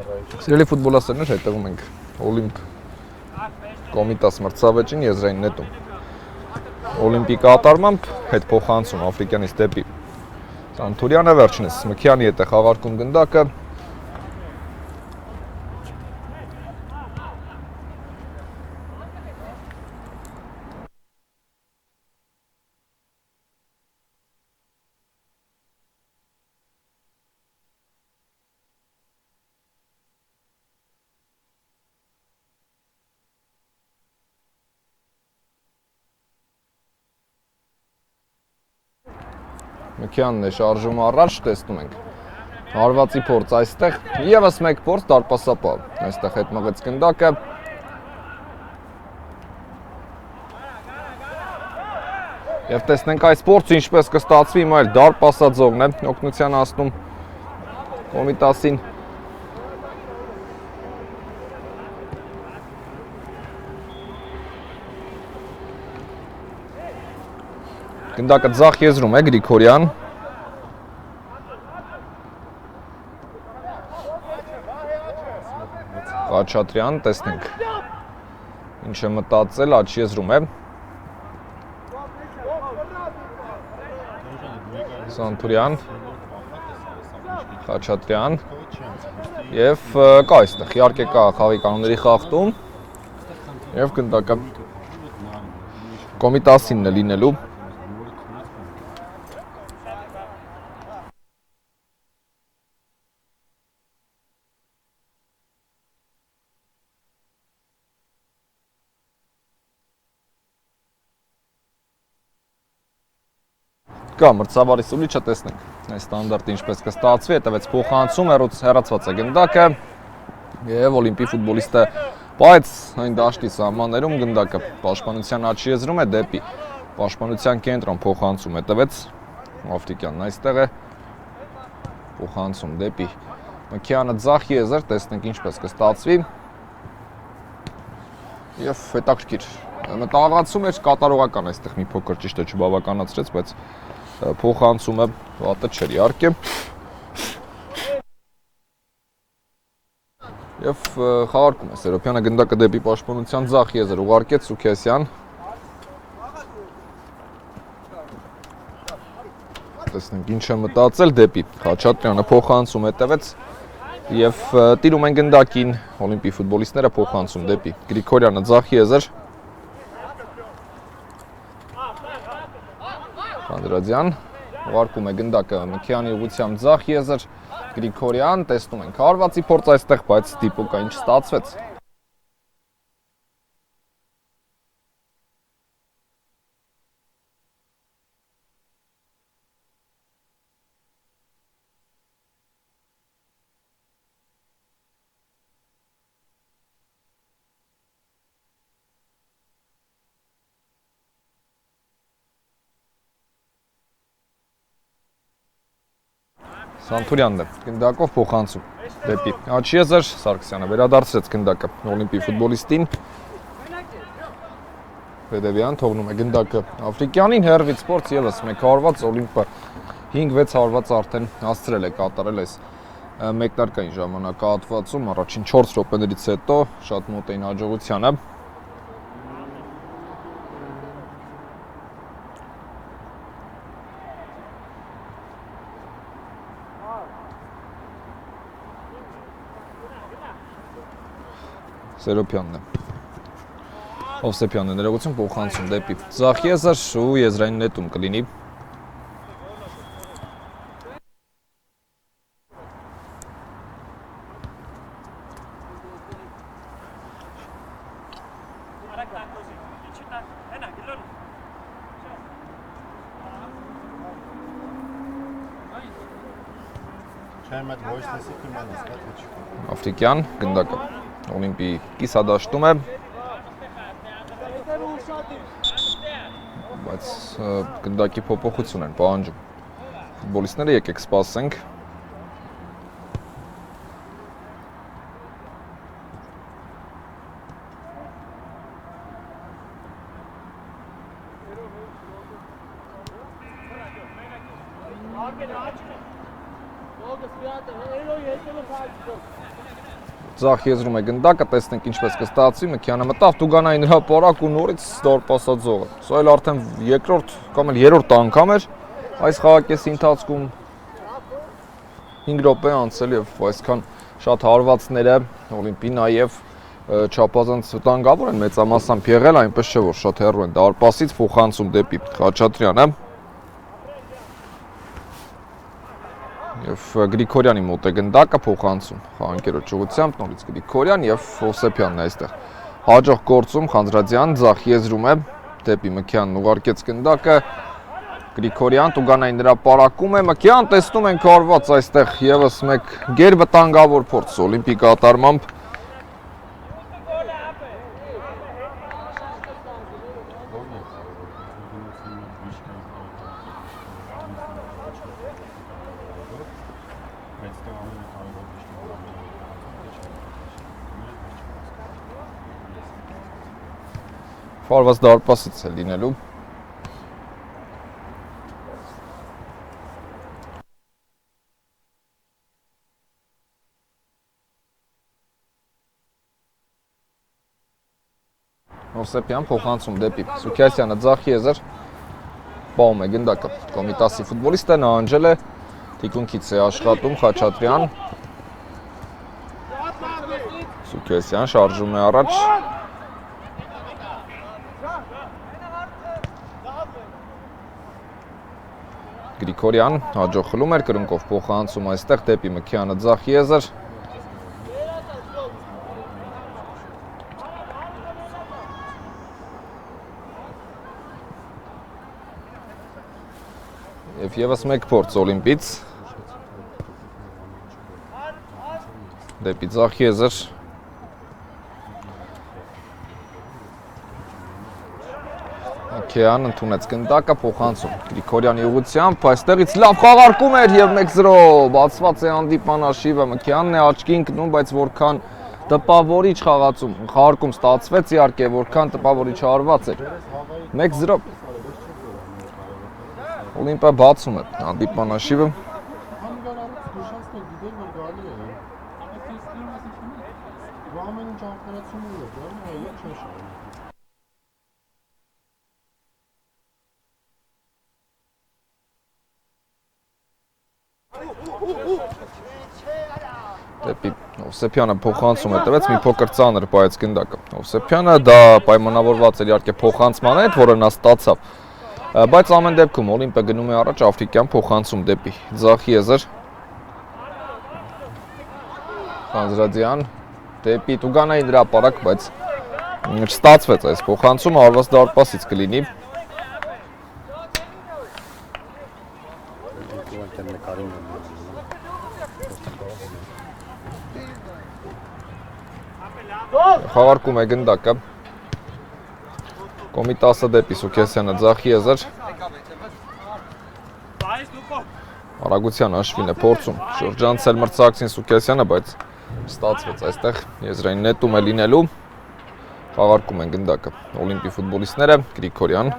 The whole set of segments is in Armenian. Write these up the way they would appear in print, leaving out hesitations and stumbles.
Սիրելի ֆուտբոլասերներ, հետևում ենք Օլիմպ Կոմիտաս մրցավեճին եզրային նետում։ Օլիմպի կատարմամբ հետ փոխանցում Աֆրիկյանից դեպի Սանթուրյանը, վերջինս Մքյանի հետ է խաղարկում գնդակը։ Մքյանն է շարժումը առաջ, տեսնում ենք հարվածի փորձ այստեղ, եւս մեկ փորձ դարպասապահ, այստեղ հետ մղեց գնդակը։ Եվ տեսնենք այս փորձը ինչպես կստացվի, հիմա էլ դարպասաձողն է օգնության հասնում Կոմիտասին։ Գնդակը ձախ եզրում է Գրիգորյան։ Խաչատրյան, տեսնենք ինչ է մտածել, աջ եզրում է։ Սանթուրյան, Խաչատրյան եւ կա այստեղ, իհարկե կա խաղի կանոնների խախտում եւ գնդակը Կոմիտասինն է լինելու։ Կա մրցավարի սուլիչը, տեսնենք այս ստանդարտը ինչպես կստացվի, հետևեց փոխանցում, հեռացված է գնդակը եւ Օլիմպի ֆուտբոլիստը բայց այն դաշտի սահմաններում գնդակը պաշտպանության աջ եզրում է դեպի պաշտպանության կենտրոն փոխանցում, հետևեց Աֆրիկյանն այստեղ է փոխանցում դեպի Մքյանը ձախ եզր, տեսնենք ինչպես կստացվի եւ հետաքրքիր մտահղացում էր կատարողական այստեղ մի փոքր ճիշտ է չբավականացրեց, բայց փոխանցումը վատը չէր իհարկե։ Եվ խաղարկում է Սերոպյանը գնդակը դեպի պաշտպանության ձախ եզր ուղարկեց Սուքեսյան։ Տեսնենք ինչ է մտածել դեպի Խաչատրյանը փոխանցում հետևեց եւ տիրում են գնդակին Օլիմպի ֆուտբոլիստները փոխանցում դեպի Գրիգորյանը ձախ եզր։ Անդրադյան ուղարկում է գնդակը Մքյանի ուղղությամբ ձախ եզր, Գրիգորյան, տեսնում ենք հարվածի փորձ այստեղ, բայց դիպուկը ինչ ստացվեց։ Սանթուրյանն է գնդակով փոխանցում դեպի աջ եզր, Սարգսյանը վերադարձրեց գնդակը Օլիմպի ֆուտբոլիստին։ Հետևյան թողնում է գնդակը Աֆրիկյանին, հեռվից փորձ եւս մեկ հարված, Օլիմպը 5-6 հարված արդեն հասցրել է կատարել այս մեկնարկային ժամանակահատվածում, առաջին 4 րոպեներից հետո շատ մոտ էին հաջողությանը։ Սերոպյանն է Հովսեփյանն է ներողություն փոխանցում դեպի ձախ եզր ու եզրային նետում կլինի։ Աֆրիկյան գնդակը Օլիմպի կիսադաշտում է, բայց գնդակի փոփոխություն են պահանջում ֆուտբոլիստները, եկեք սպասենք։ Ձախ եզրում է գնդակը, տեսնենք ինչպես կստացվի, Մկյանը մտավ, Տուգանային հրապարակ ու նորից դարպասաձողը։ Սա էլ արդեն երկրորդ կամ էլ երրորդ անգամ էր այս խաղակեսի ընթացքում 5 րոպե անցել եւ այսքան շատ հարվածները Օլիմպի նաեւ չափազանց վտանգավոր են մեծամասամբ եղել, այնպես չէ որ շատ հեռու են դարպասից, փոխանցում դեպի Խաչատրյանը։ Եվ Գրիգորյանի մոտ է գնդակը, փոխանցում խաղանկերոջ ուղղությամբ, նորից Գրիգորյան եւ Հովսեփյանն է այստեղ։ Հաջող գործում Խանձրադյան ձախ եզրում է դեպի Մկյանն ուղարկեց գնդակը։ Գրիգորյան Տուգանային հրապարակում է, Մկյան տեսնում ենք արված այստեղ եւս մեկ գերվտանգավոր փորձ Օլիմպի կատարմամբ։ Ֆարված դարպասից է լինելու։ Հովսեփյան փոխանցում դեպի Սուքիասյանը ձախ եզր, պահում է գնդակը Կոմիտասի ֆուտբոլիստը, նահանջել է, թիկունքից է աշխատում Խաչատրյան։ Սուքիասյան շարժում է առաջ։ Գրիգորյան հաջող խլում էր, կրունկով փոխանցում այստեղ դեպի Մկյանը ձախ եզր։ Եվ եւս մեկ փորձ Օլիմպից դեպի ձախ եզր։ Մկյան ընդունեց գնդակը, փոխանցում Գրիգորյանի ուղղությամբ, այստեղից լավ խաղարկում էր եւ 1-0 բացված է հանդիպանաշիվը, Մկյանն է աչքի ընկնում, բայց որքան տպավորիչ խաղարկում ստացվեց, իհարկե որքան տպավորիչ հարված էր։ 1-0 Օլիմպիա բացում է հանդիպանաշիվը։ Դեպի Հովսեփյանը փոխանցում է տվեց, մի փոքր ծանր պայեց գնդակը։ Հովսեփյանը դա պայմանավորված էր իհարկե փոխանցման հետ, որը նա ստացավ։ Բայց ամեն դեպքում Օլիմպիա գնում է առաջ, Աֆրիկյան փոխանցում դեպի ձախ եզր։ Խանձրադյան դեպի Տուգանային հրապարակ, բայց չստացվեց այս փոխանցումը, արված դարպասից կլինի։ Խաղարկում է գնդակը Կոմիտասը դեպի Սուքիասյանը ձախ եզր։ Արագության հաշվին է փորձում շրջանցել մրցակցին Սուքիասյանը, բայց ստացվեց այստեղ եզրային նետում է լինելու։ Խաղարկում են գնդակը Օլիմպի ֆուտբոլիստները, Գրիգորյան,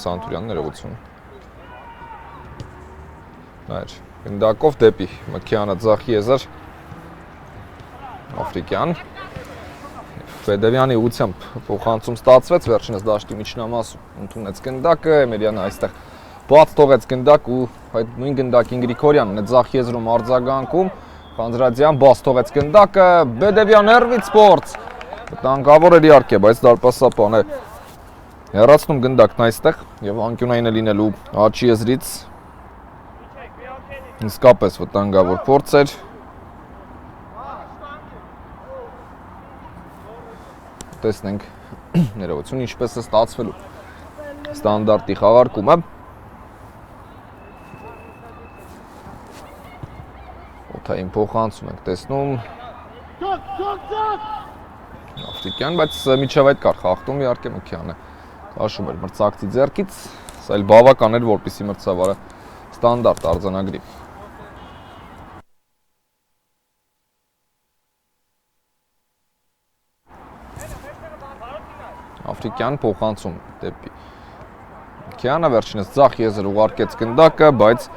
Սանթուրյան ներողություն։ Նայր, գնդակով դեպի Մկյանը ձախ եզր, Աֆրիկյան։ Ֆեդևյանի ուղղությամբ փոխանցում ստացվեց, վերջինս դաշտի միջնամասում ընդունեց գնդակը, Էմելյանը այստեղ բաց թողեց գնդակ ու այդ նույն գնդակին Գրիգորյանն է ձախ եզրում արձագանքում, Խանձրադյան բաց թողեց գնդակը, Բեդևյան հեռվից փորձ, վտանգավոր էր իհարկե, բայց դարպասապան է հեռացնում գնդակն այստեղ եւ անկյունային է լինելու աչի եզրից, իսկապես վտանգավոր փորձ էր։ Տեսնենք ներողություն ինչպես է ստացվելու ստանդարտի խաղարկումը։ Օթային փոխանցում ենք տեսնում Աֆրիկյան, բայց միջև այդ կար խախտում իհարկե Մկյանը քաշում էր մրցակցի ձեռքից, սա էլ բավական էր որպեսզի մրցավարը ստանդարտ արձանագրի։ Աֆրիկյան փոխանցում դեպի Մկյանը, վերջինս ձախ եզր ուղարկեց գնդակը, բայց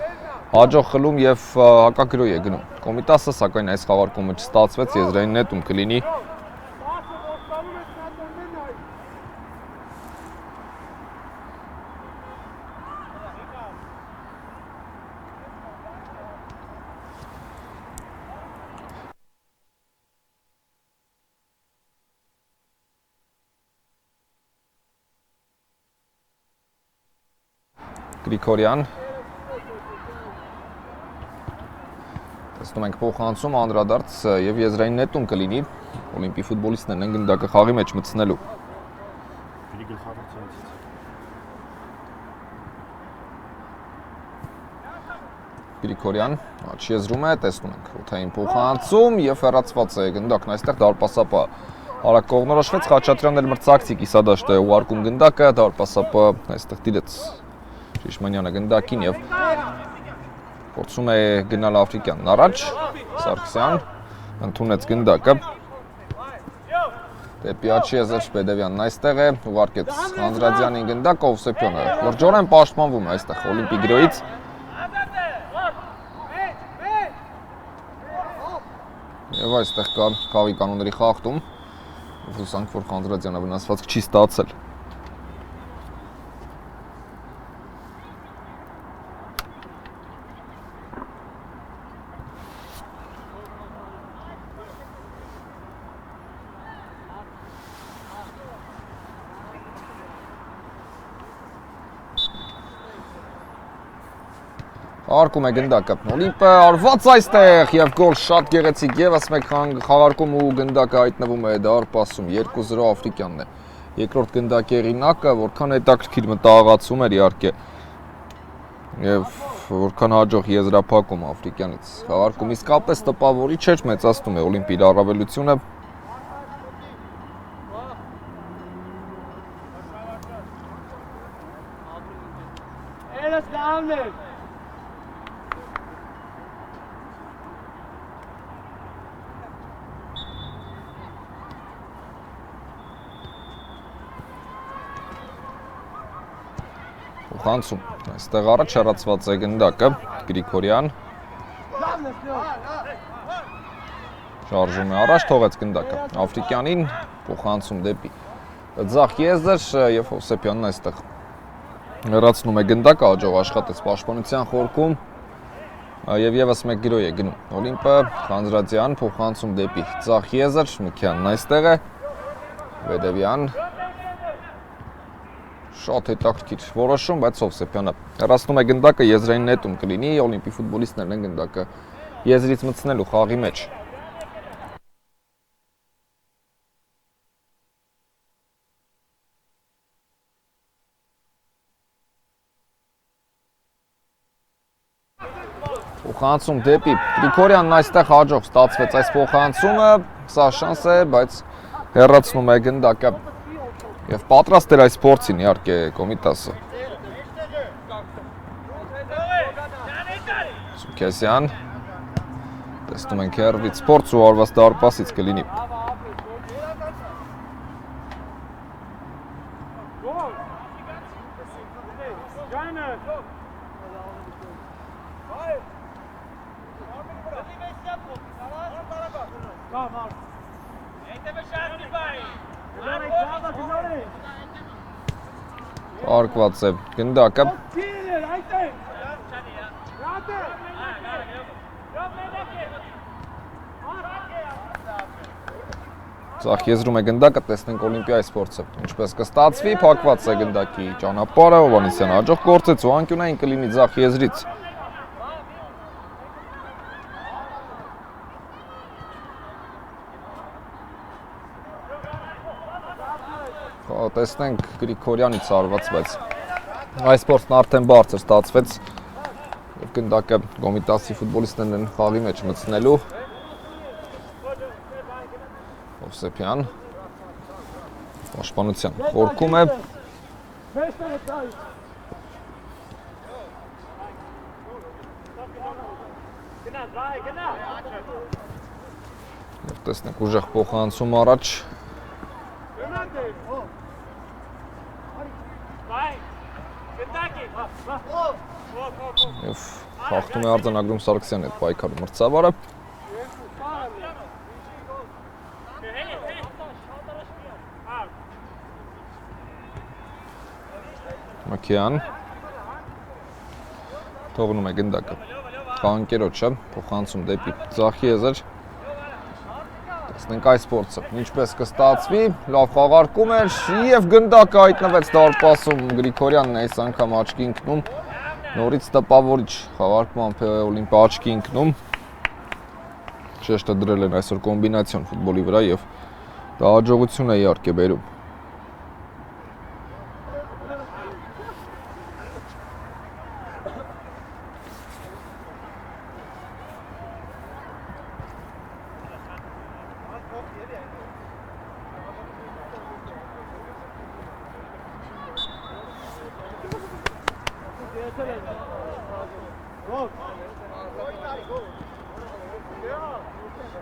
հաջող խլում եւ հակագրոյ է գնում Կոմիտասը, սակայն այս խաղարկումը չստացվեց, եզրային նետում կլինի։ Գրիգորյան տեսնում ենք փոխանցում անդրադարձ եւ եզրային նետում կլինի Օլիմպի ֆուտբոլիստներն են գնդակը խաղի մեջ մտցնելու Գրիգորյան աչքի եզրում է տեսնում ենք օթային փոխանցում եւ հեռացված է գնդակն այստեղ դարպասապը արագ կողմնորոշվեց Խաչատրյանն էլ մրցակցի կիսադաշտ է ուղարկում գնդակը դարպասապը այստեղ տիրեց Շիշմանյանը գնդակին եւ փորձում է գնալ Աֆրիկյանն առաջ Սարգսյան ընդունեց գնդակը դեպի աչքի եզր Պետևյանն այստեղ է ուղարկեց Անդրադյանին գնդակը Օվսեփյանը լրջորեն պաշտպանվում է այստեղ Օլիմպի գրոյից եւ այստեղ կա խաղի կանոնների խախտում հուսանք որ Անդրադյանը վնասվածք չի ստացել Արկում է գնդակը, Օլիմպը արված այստեղ և գոլ շատ գեղեցիկ ևս մեկ խաղարկում ու գնդակը հայտնվում է դարպասում 2-0 Աֆրիկյանն է երկրորդ գնդակի հեղինակը, որքան հետաքրքիր մտահղացում էր իհարկե և որքան հաջող եզրափակում Աֆրիկյանից խաղարկում իսկապես տպավորիչ էր մեծացնում է Օլիմպի իր առավելությունը Խանցում, այստեղ առաջ հեռացված է գնդակը, Գրիգորյան շարժում է առաջ, թողեց գնդակը Աֆրիկյանին, փոխանցում դեպի ձախ եզր և Օվսեփյանն այստեղ հեռացնում է գնդակը, հաջող աշխատեց պաշտպանության խորքում և ևս մեկ գրոյ է գնում Օլիմպը, Անդրադյան, փոխանցում դեպի ձախ եզր, Միկյանն այստեղ է, Պետևյան Շատ հետաքրքիր որոշում, բայց Օվսեփյանը հեռացնում է գնդակը եզրային նետում կլինի, Օլիմպի ֆուտբոլիստներն են գնդակը եզրից մտցնելու խաղի մեջ։ Փոխանցում դեպի Գրիգորյանն այստեղ հաջող ստացվեց այս փոխանցումը, սա շանս է, բայց հեռացնում է գնդակը Եվ պատրաստ էր այս փորձին իհարկե Կոմիտասը։ Սուքեսյան տեսնում ենք հեռվից փորձ ու արված դարպասից կլինի։ Արկված է գնդակը Ձախ եզրում է գնդակը, տեսնենք Օլիմպիայի սպորտը ինչպես կստացվի, փակված է գնդակի ճանապարհը, Հովհաննիսյանը հաջող գործեց ու անկյունային կլինի ձախ եզրից Տեսնենք Գրիգորյանից արված, բայց այս փորձն արդեն բարձր ստացվեց եւ գնդակը Կոմիտասի ֆուտբոլիստներն են խաղի մեջ մտցնելու Օվսեփյան պաշտպանության խորքում է Եվ տեսնենք ուժեղ փոխանցում առաջ Եվ խախտում է արձանագրում Սարգսյանը այդ պայքարի մրցավարը Մքյան թողնում է գնդակը խաղանկերոջը, փոխանցում դեպի ձախ եզր։ Տեսնենք այս փորձը ինչպես կստացվի, լավ խաղարկում էր եւ գնդակը հայտնվեց դարպասում, Գրիգորյանն է այս անգամ աչքի ընկնում, նորից տպավորիչ խաղարկմամբ Օլիմպիա աչքի ընկնում։ Շեշտը դրել են այսօր կոմբինացիոն ֆուտբոլի վրա եւ դա հաջողություն է իհարկե բերում։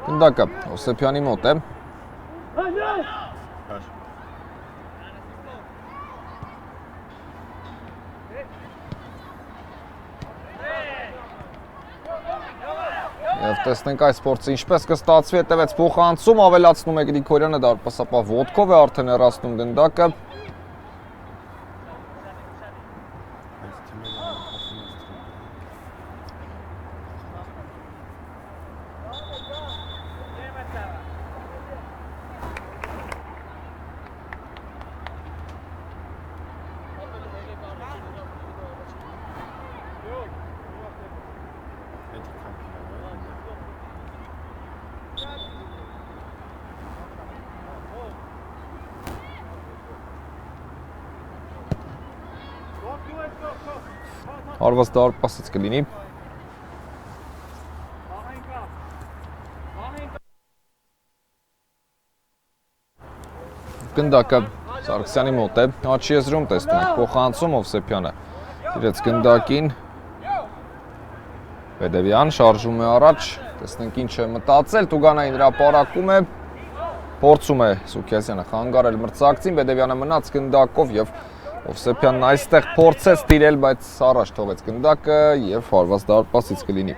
Գնդակը Հովսեփյանի մոտ է։ Եվ տեսնենք այս փորձը ինչպես կստացվի, հետևեց փոխանցում, ավելացնում է Գրիգորյանը, դարպասապահ ոտքով է արդեն հեռացնում գնդակը։ Հարված դարպասից կլինի։ Գնդակը Սարգսյանի մոտ է, աչքի եզրում տեսնում ենք փոխանցում Հովսեփյանը իրենց գնդակին։ Բեդևյան շարժում է առաջ, տեսնենք ինչ է մտածել, Տուգանային հրապարակում է, փորձում է Սուքիազյանը խանգարել մրցակցին, Բեդևյանը մնաց գնդակով եւ Հովսեփյանն այստեղ փորձեց տիրել, բայց առաջ թողեց գնդակը եւ հարված դարպասից կլինի։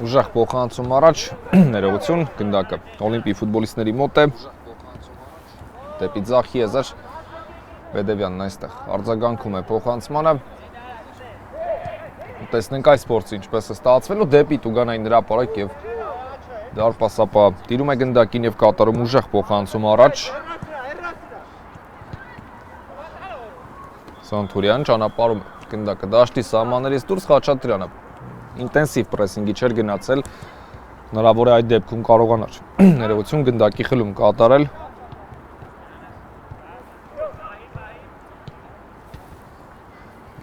Ուժեղ փոխանցում առաջ, ներողություն, գնդակը Օլիմպիայի ֆուտբոլիստների մոտ է։ Դեպի ձախ եզր Բեդևյանն այստեղ արձագանքում է փոխանցմանը։ Տեսնենք այս փորձը ինչպես է ստացվելու, դեպի Տուգանային հրապարակ եւ դարպասապահ տիրում է գնդակին եւ կատարում ուժեղ փոխանցում առաջ։ Սանթուրյան ճանապարհում գնդակը դաշտի սահմաններից դուրս, Խաչատրյանը ինտենսիվ պրեսինգի չէր գնացել, հնարավոր է այդ դեպքում կարողանար ներողություն գնդակի խլում կատարել։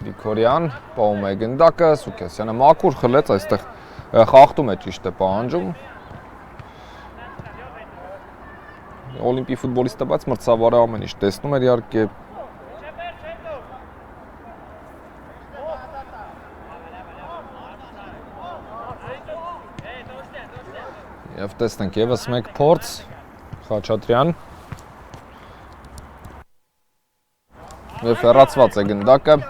Գրիգորյան պահում է գնդակը, Սուքիազյանը մաքուր խլեց, այստեղ խախտում է ճիշտ է պահանջում։ Օլիմպիայի ֆուտբոլիստը, բայց մրցավարը ամեն ինչ տեսնում էր իհարկե։ Եվ տեսնենք եւս մեկ փորձ, Խաչատրյան։ Եվ հեռացված է գնդակը։